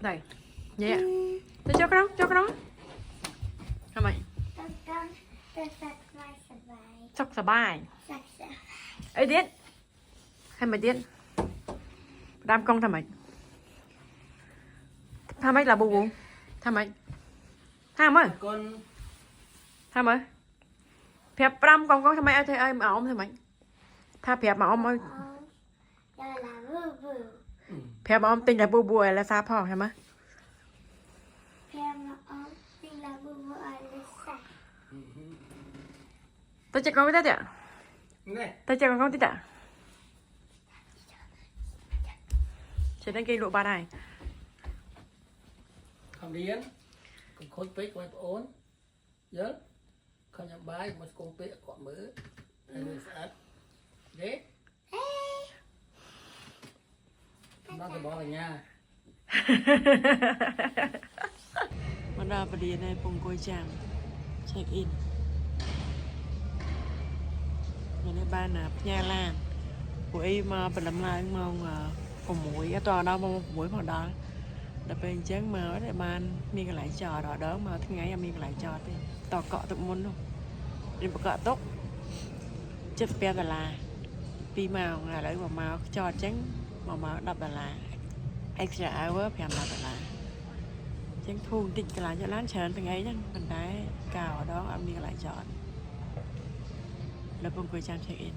đây nhẹ tôi cho cái đóทำไมchắcสบายไอ้เด็ดให้มาเด็ดดามกล้องทำไมlà bù bùทำไมแผลปรำกองทำไมไอ้เธอไอ้มาอ้อมทำไมถ้าแผลมาอ้อมแผลมาอ้อมติงแต่บัวบัวแล้วซาพ่อใช่ไหมtôi chạy con với tết ạ tôi chạy con không tết ạ chạy đến cây lụa ba này không điên còn khối pít của ổn nhớ không nhắm bài mà con pít quả mỡ hay là sát đấy nó thì bỏ vào nhà มาดาพอดีในปงโกยจางเช็คอินอยู่ในบ้านนะพญาลานปุ๋ยมาเป็นลำลายมองผมหมวยตัวđóมองผมหมวยพอđó đãเป็นchán mà ở đại ban mi cái lại trò đó mà thứ ngày mi cái lại trò thì tò cọ tự muốn không đi một cọ tốt chết pe là pi màu là lấy màu cho chán màu đập là extra hour phải là chán thu định cái lại cho lán chén từng ấy chứ mình đái cào ở đó mi cái lại chọn là bông cười trang check in